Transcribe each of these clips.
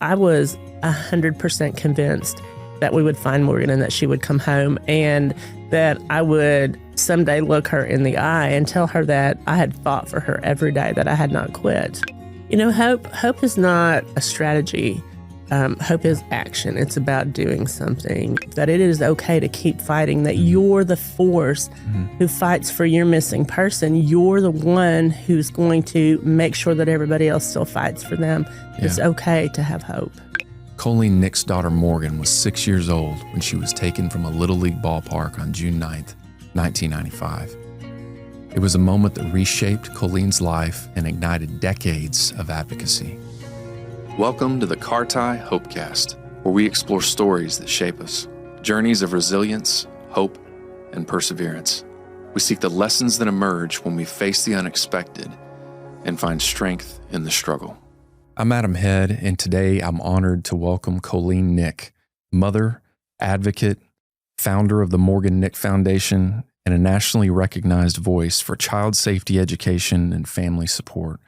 I was 100% convinced that we would find Morgan and that she would come home, and that I would someday look her in the eye and tell her that I had fought for her every day, that I had not quit. You know, hope is not a strategy. Hope is action. It's about doing something, that it is okay to keep fighting, that you're the force who fights for your missing person. You're the one who's going to make sure that everybody else still fights for them. Yeah. It's okay to have hope. Colleen Nick's daughter Morgan was 6 years old when she was taken from a Little League ballpark on June 9th, 1995. It was a moment that reshaped Colleen's life and ignited decades of advocacy. Welcome to the CARTI Hopecast, where we explore stories that shape us, journeys of resilience, hope, and perseverance. We seek the lessons that emerge when we face the unexpected and find strength in the struggle. I'm Adam Head, and today I'm honored to welcome Colleen Nick, mother, advocate, founder of the Morgan Nick Foundation, and a nationally recognized voice for child safety education and family support.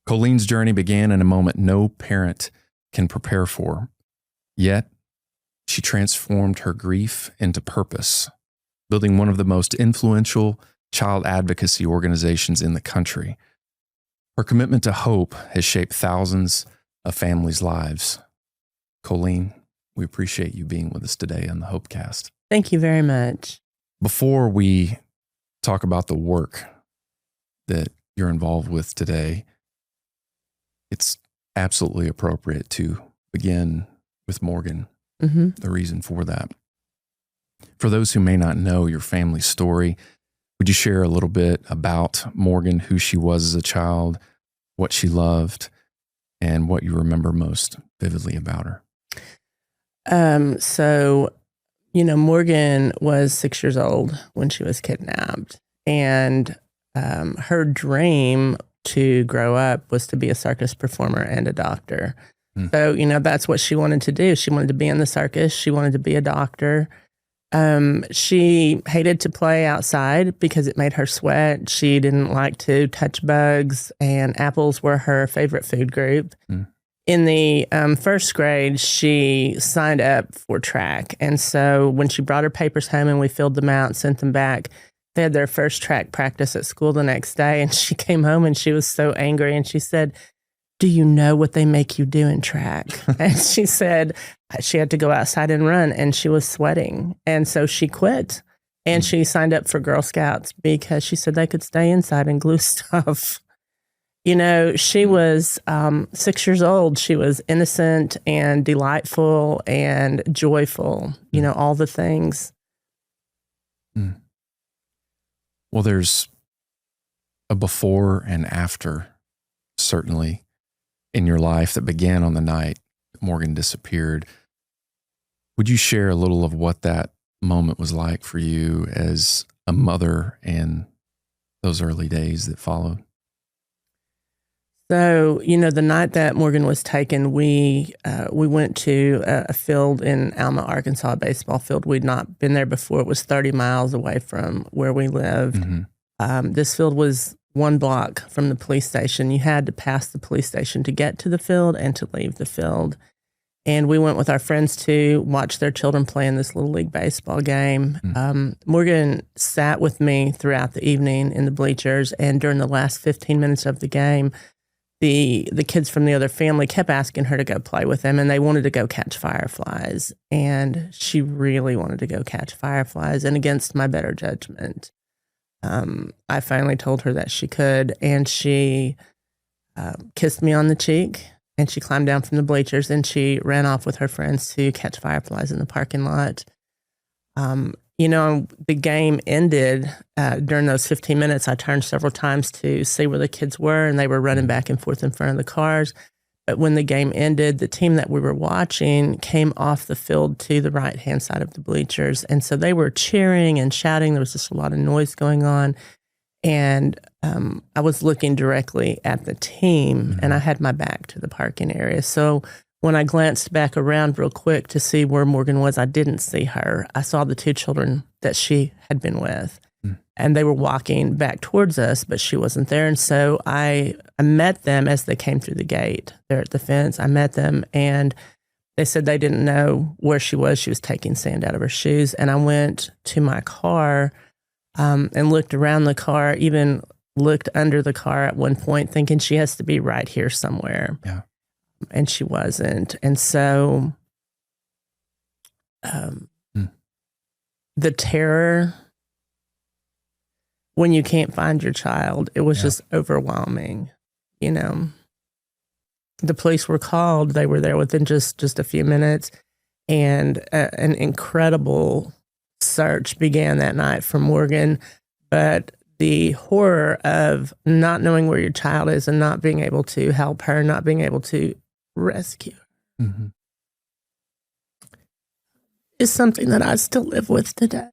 Colleen's journey began in a moment no parent can prepare for. Yet, she transformed her grief into purpose, building one of the most influential child advocacy organizations in the country. Her commitment to hope has shaped thousands of families' lives. Colleen, we appreciate you being with us today on the Hopecast. Thank you very much. Before we talk about the work that you're involved with today, it's absolutely appropriate to begin with Morgan, the reason for that. For those who may not know your family's story, would you share a little bit about Morgan, who she was as a child, what she loved, and what you remember most vividly about her? Morgan was 6 years old when she was kidnapped, and her dream to grow up was to be a circus performer and a doctor. So, that's what she wanted to do. She wanted to be in the circus. She wanted to be a doctor. She hated to play outside because it made her sweat. She didn't like to touch bugs, and apples were her favorite food group. In the first grade, she signed up for track. And so when she brought her papers home and we filled them out and sent them back, they had their first track practice at school the next day. And she came home and she was so angry. And she said, "Do you know what they make you do in track?" And she said she had to go outside and run, and she was sweating. And so she quit, and she signed up for Girl Scouts because she said they could stay inside and glue stuff. She was 6 years old. She was innocent and delightful and joyful, all the things. Well, there's a before and after, certainly, in your life that began on the night Morgan disappeared. Would you share a little of what that moment was like for you as a mother and those early days that followed? So, the night that Morgan was taken, we went to a field in Alma, Arkansas, a baseball field. We'd not been there before. It was 30 miles away from where we lived. This field was 1 block from the police station. You had to pass the police station to get to the field and to leave the field. And we went with our friends to watch their children play in this Little League baseball game. Morgan sat with me throughout the evening in the bleachers, and during the last 15 minutes of the game, the kids from the other family kept asking her to go play with them, and they wanted to go catch fireflies. And she really wanted to go catch fireflies. And against my better judgment, I finally told her that she could, and she kissed me on the cheek, and she climbed down from the bleachers, and she ran off with her friends to catch fireflies in the parking lot. The game ended. During those 15 minutes, I turned several times to see where the kids were, and they were running back and forth in front of the cars. But when the game ended, the team that we were watching came off the field to the right-hand side of the bleachers. And so they were cheering and shouting. There was just a lot of noise going on. And I was looking directly at the team, and I had my back to the parking area. So when I glanced back around real quick to see where Morgan was, I didn't see her. I saw the 2 children that she had been with. and they were walking back towards us, but she wasn't there. And so I met them as they came through the gate there at the fence. I met them, and they said they didn't know where she was. She was taking sand out of her shoes. And I went to my car and looked around the car, even looked under the car at one point, thinking she has to be right here somewhere. Yeah. And she wasn't. And so the terror when you can't find your child, it was just overwhelming. You know, the police were called. They were there within just a few minutes, and an incredible search began that night for Morgan. But the horror of not knowing where your child is and not being able to help her, not being able to rescue her, is something that I still live with today.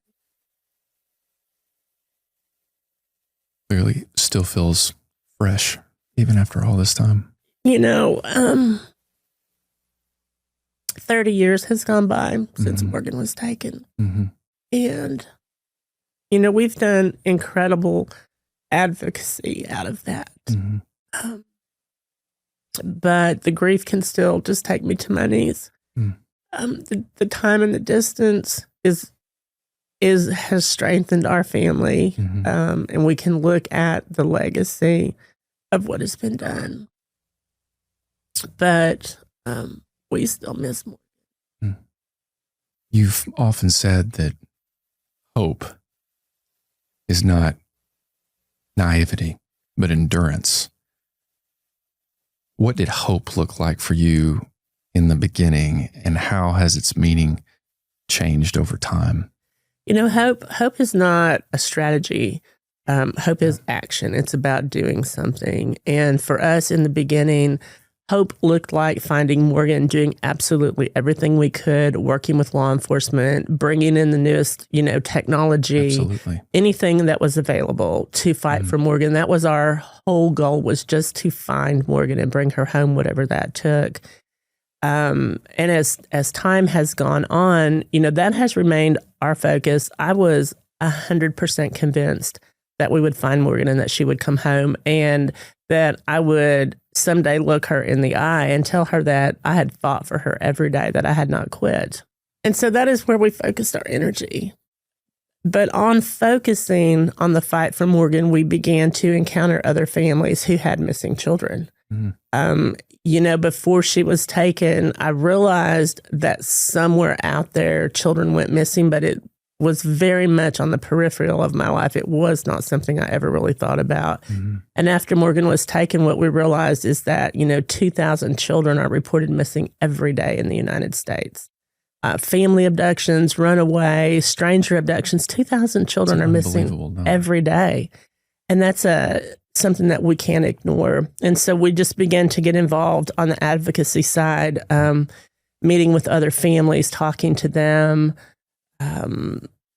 Clearly still feels fresh, even after all this time. You know, 30 years has gone by since Morgan was taken. And, you know, we've done incredible advocacy out of that. But the grief can still just take me to my knees. The time and the distance has strengthened our family, and we can look at the legacy of what has been done. But we still miss more. You've often said that hope is not naivety, but endurance. What did hope look like for you in the beginning, and how has its meaning changed over time? You know, hope is not a strategy. Hope is action. It's about doing something. And for us in the beginning, hope looked like finding Morgan, doing absolutely everything we could, working with law enforcement, bringing in the newest, you know, technology, anything that was available to fight for Morgan. That was our whole goal, was just to find Morgan and bring her home, whatever that took. And as time has gone on, you know, that has remained our focus. I was 100% convinced that we would find Morgan and that she would come home, and that I would someday look her in the eye and tell her that I had fought for her every day, that I had not quit. And so that is where we focused our energy. But on focusing on the fight for Morgan, we began to encounter other families who had missing children. You know, before she was taken, I realized that somewhere out there, children went missing, but it was very much on the peripheral of my life. It was not something I ever really thought about. And after Morgan was taken, what we realized is that, you know, 2,000 children are reported missing every day in the United States. Family abductions, runaway, stranger abductions, 2,000 children are missing every day. And that's something that we can't ignore. And so we just began to get involved on the advocacy side, meeting with other families, talking to them,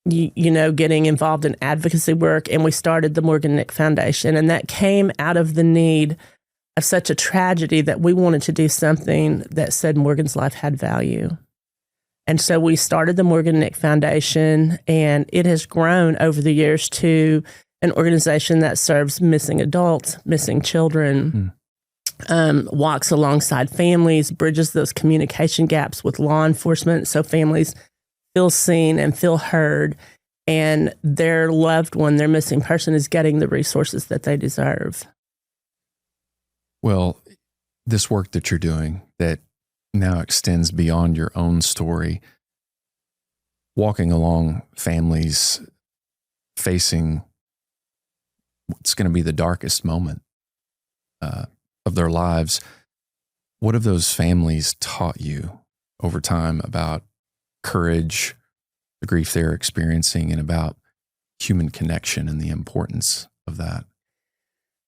you know, getting involved in advocacy work. And we started the Morgan Nick Foundation. And that came out of the need of such a tragedy that we wanted to do something that said Morgan's life had value. And so we started the Morgan Nick Foundation, and it has grown over the years to an organization that serves missing adults, missing children, walks alongside families, bridges those communication gaps with law enforcement so families feel seen and feel heard, and their loved one, their missing person, is getting the resources that they deserve. Well, this work that you're doing that now extends beyond your own story, walking along families facing what's going to be the darkest moment of their lives. What have those families taught you over time about courage, the grief they're experiencing, and about human connection and the importance of that?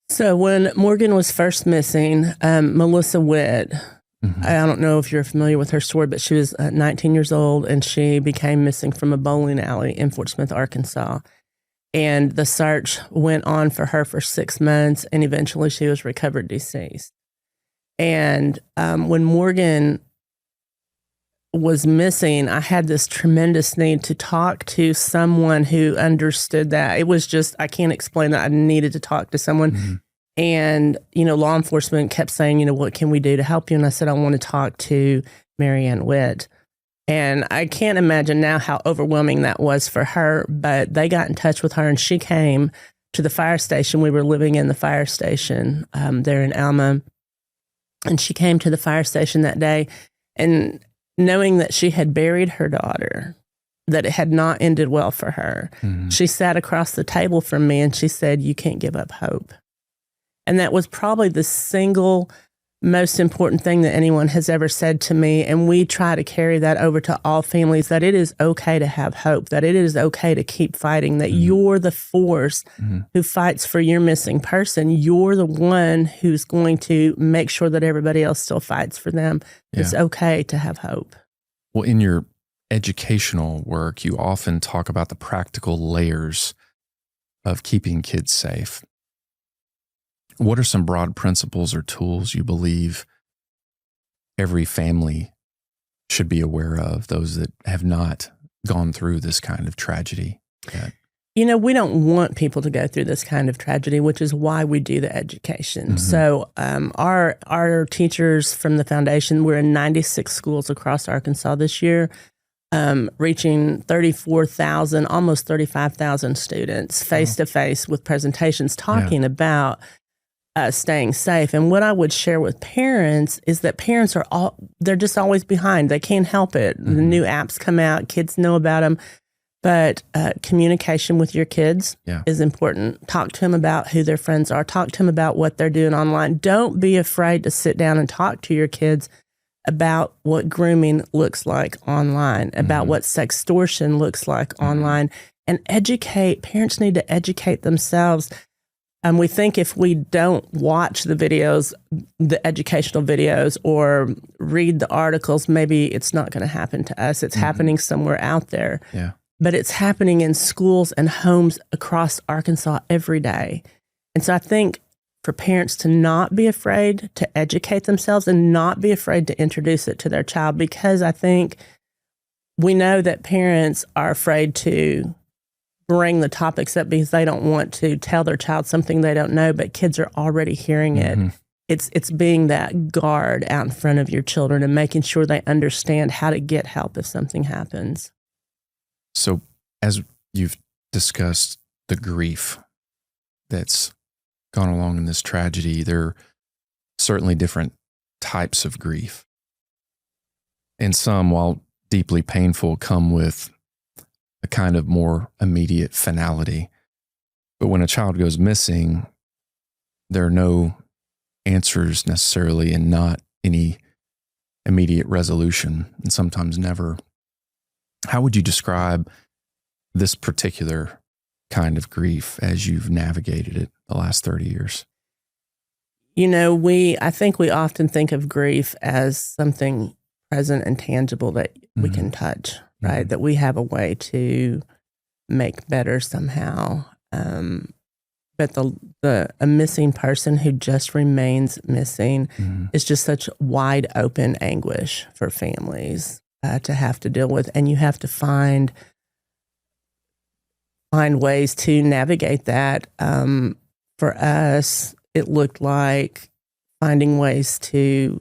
So when Morgan was first missing, Melissa Witt, I don't know if you're familiar with her story, but she was 19 years old, and she became missing from a bowling alley in Fort Smith, Arkansas. And the search went on for her for 6 months, and eventually she was recovered deceased. And when Morgan was missing, I had this tremendous need to talk to someone who understood that. It was just, I can't explain that. I needed to talk to someone. Mm-hmm. And, law enforcement kept saying, what can we do to help you? And I said, I want to talk to Marianne Witt. And I can't imagine now how overwhelming that was for her, but they got in touch with her and she came to the fire station. We were living in the fire station there in Alma. And she came to the fire station that day, and knowing that she had buried her daughter, that it had not ended well for her, mm-hmm. she sat across the table from me and she said, "You can't give up hope." And that was probably the single most important thing that anyone has ever said to me. And we try to carry that over to all families, that it is okay to have hope, that it is okay to keep fighting, that mm-hmm. you're the force mm-hmm. who fights for your missing person. You're the one who's going to make sure that everybody else still fights for them. Yeah. It's okay to have hope. Well, in your educational work, you often talk about the practical layers of keeping kids safe. What are some broad principles or tools you believe every family should be aware of, those that have not gone through this kind of tragedy yet? We don't want people to go through this kind of tragedy, which is why we do the education. Mm-hmm. So our teachers from the foundation, we're in 96 schools across Arkansas this year, reaching 34,000, almost 35,000 students face-to-face with presentations talking about staying safe. And what I would share with parents is that parents they're just always behind. They can't help it. Mm-hmm. The new apps come out, kids know about them, but communication with your kids is important. Talk to them about who their friends are. Talk to them about what they're doing online. Don't be afraid to sit down and talk to your kids about what grooming looks like online, about mm-hmm. what sextortion looks like mm-hmm. online, and educate. Parents need to educate themselves. We think if we don't watch the videos, the educational videos, or read the articles, maybe it's not going to happen to us. It's mm-hmm. happening somewhere out there. Yeah. But it's happening in schools and homes across Arkansas every day. And so I think for parents to not be afraid to educate themselves and not be afraid to introduce it to their child, because I think we know that parents are afraid to bring the topics up because they don't want to tell their child something they don't know, but kids are already hearing it. Mm-hmm. It's being that guard out in front of your children and making sure they understand how to get help if something happens. So as you've discussed the grief that's gone along in this tragedy, there are certainly different types of grief. And some, while deeply painful, come with a kind of more immediate finality. But when a child goes missing, there are no answers necessarily and not any immediate resolution, and sometimes never. How would you describe this particular kind of grief as you've navigated it the last 30 years? I think we often think of grief as something present and tangible that mm-hmm. we can touch, right? Mm-hmm. That we have a way to make better somehow. But a missing person who just remains missing mm-hmm. is just such wide open anguish for families to have to deal with. And you have to find ways to navigate that. For us, it looked like finding ways to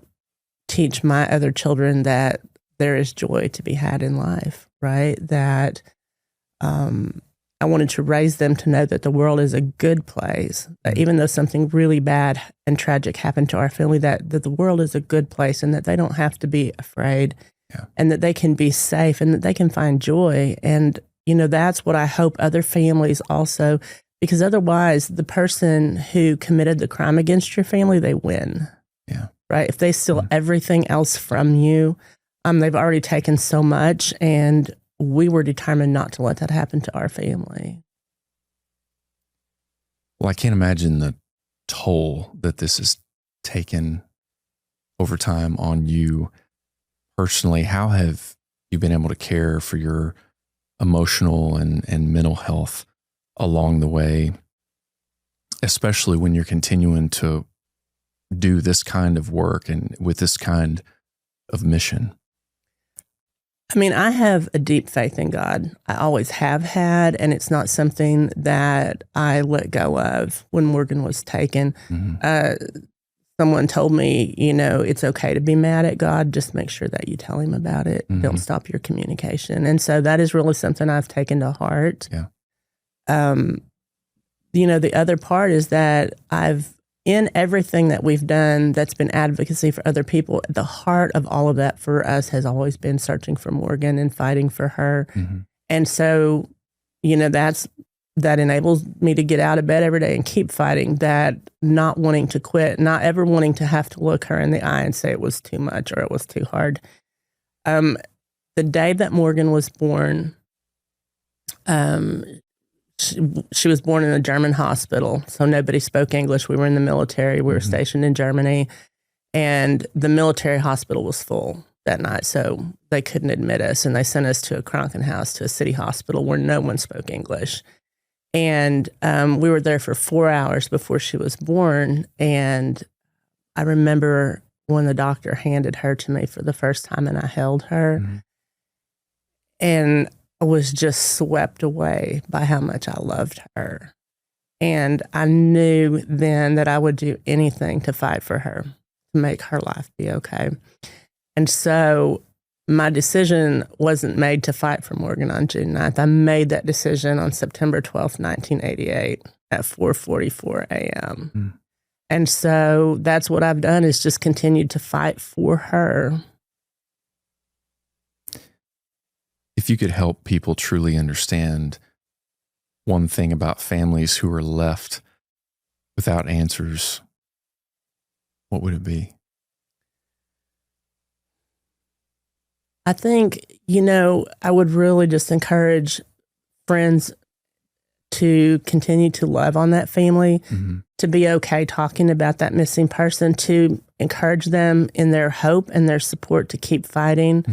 teach my other children that there is joy to be had in life, right? That I wanted to raise them to know that the world is a good place, that even though something really bad and tragic happened to our family, that the world is a good place and that they don't have to be afraid and that they can be safe and that they can find joy. And, that's what I hope other families also, because otherwise the person who committed the crime against your family, they win. Yeah. Right? If they steal everything else from you, they've already taken so much, and we were determined not to let that happen to our family. Well, I can't imagine the toll that this has taken over time on you personally. How have you been able to care for your emotional and mental health along the way, especially when you're continuing to do this kind of work and with this kind of mission? I mean, I have a deep faith in God. I always have had, and it's not something that I let go of when Morgan was taken. Someone told me, it's okay to be mad at God. Just make sure that you tell him about it. Don't stop your communication. And so that is really something I've taken to heart. Yeah. The other part is that in everything that we've done that's been advocacy for other people, at the heart of all of that for us has always been searching for Morgan and fighting for her. And so, that enables me to get out of bed every day and keep fighting, that not wanting to quit, not ever wanting to have to look her in the eye and say it was too much or it was too hard. The day that Morgan was born, she was born in a German hospital, so nobody spoke English. We were in the military. We were stationed in Germany, and the military hospital was full that night, so they couldn't admit us, and they sent us to a Krankenhaus, to a city hospital where no one spoke English. And we were there for 4 hours before she was born, and I remember when the doctor handed her to me for the first time, and I held her, and I was just swept away by how much I loved her. And I knew then that I would do anything to fight for her, to make her life be okay. And so my decision wasn't made to fight for Morgan on June 9th. I made that decision on September 12th, 1988 at 4:44 a.m. And so that's what I've done, is just continued to fight for her. If you could help people truly understand one thing about families who are left without answers, what would it be? I think, I would really just encourage friends to continue to love on that family, to be okay talking about that missing person, to encourage them in their hope and their support to keep fighting.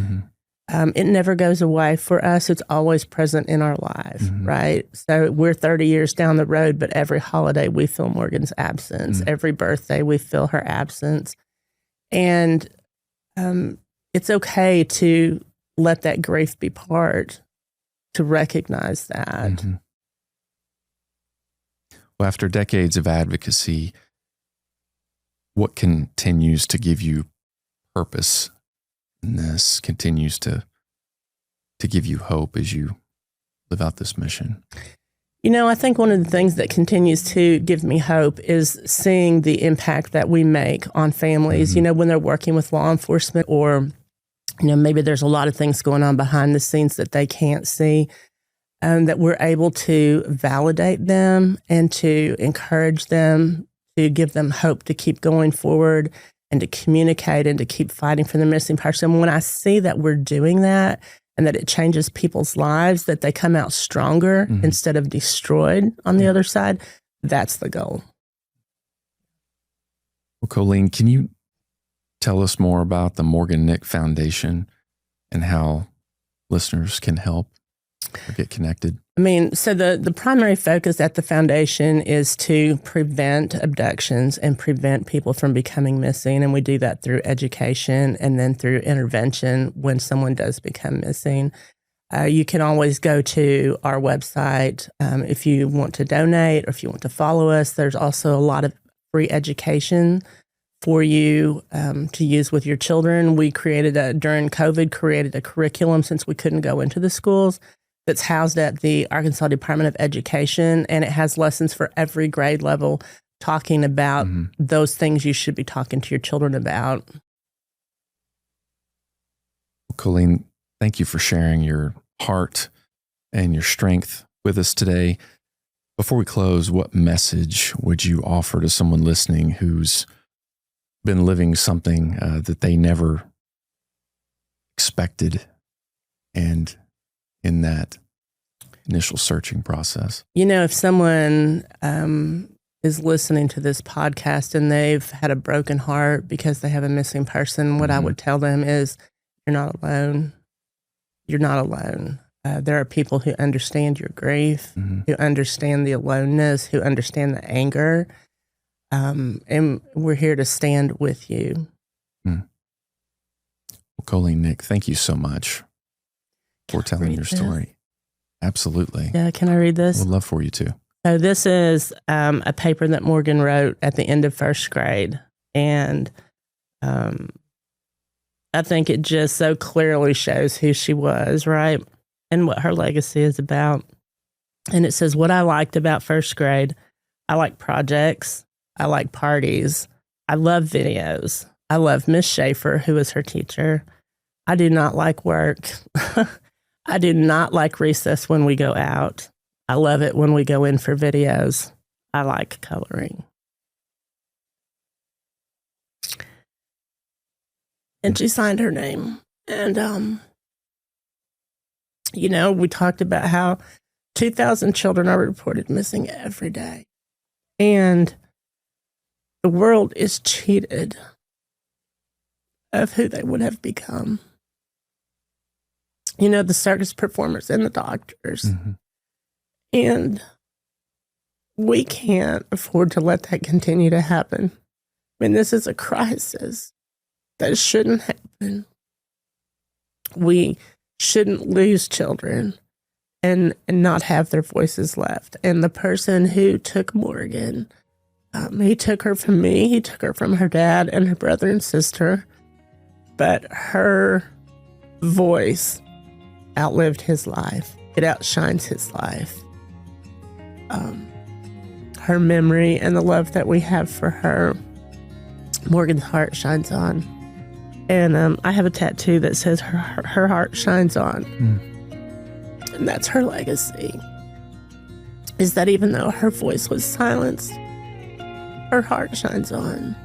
It never goes away for us. It's always present in our life, right? So we're 30 years down the road, but every holiday we feel Morgan's absence. Every birthday we feel her absence. And it's okay to let that grief be part, to recognize that. Well, after decades of advocacy, what continues to give you purpose in this, continues to give you hope as you live out this mission? I think one of the things that continues to give me hope is seeing the impact that we make on families, when they're working with law enforcement, or, maybe there's a lot of things going on behind the scenes that they can't see, that we're able to validate them and to encourage them, to give them hope to keep going forward and to communicate and to keep fighting for the missing person. When I see that we're doing that and that it changes people's lives, that they come out stronger instead of destroyed on the other side, that's the goal. Well, Colleen, can you tell us more about the Morgan Nick Foundation and how listeners can help or get connected? So the primary focus at the foundation is to prevent abductions and prevent people from becoming missing. And we do that through education and then through intervention when someone does become missing. You can always go to our website if you want to donate or if you want to follow us. There's also a lot of free education for you to use with your children. We during COVID, created a curriculum, since we couldn't go into the schools, that's housed at the Arkansas Department of Education, and it has lessons for every grade level talking about those things you should be talking to your children about. Colleen, thank you for sharing your heart and your strength with us today. Before we close, what message would you offer to someone listening who's been living something that they never expected, and in that initial searching process? If someone is listening to this podcast and they've had a broken heart because they have a missing person, what I would tell them is, you're not alone. You're not alone. There are people who understand your grief, who understand the aloneness, who understand the anger. And we're here to stand with you. Well, Colleen Nick, thank you so much for telling your story. Absolutely. Yeah, can I read this? Would love for you to. So this is a paper that Morgan wrote at the end of first grade. And I think it just so clearly shows who she was, right? And what her legacy is about. And it says, what I liked about first grade, I like projects. I like parties. I love videos. I love Miss Schaefer, who was her teacher. I do not like work. I do not like recess when we go out. I love it when we go in for videos. I like coloring. And she signed her name. And, you know, we talked about how 2,000 children are reported missing every day. And the world is cheated of who they would have become. You know, the circus performers and the doctors. Mm-hmm. And we can't afford to let that continue to happen. I mean, this is a crisis that shouldn't happen. We shouldn't lose children and not have their voices left. And the person who took Morgan, he took her from me, he took her from her dad and her brother and sister, but her voice outlived his life. It outshines his life. Her memory and the love that we have for her, Morgan's heart shines on. And I have a tattoo that says her heart shines on. And that's her legacy. Is that even though her voice was silenced, her heart shines on.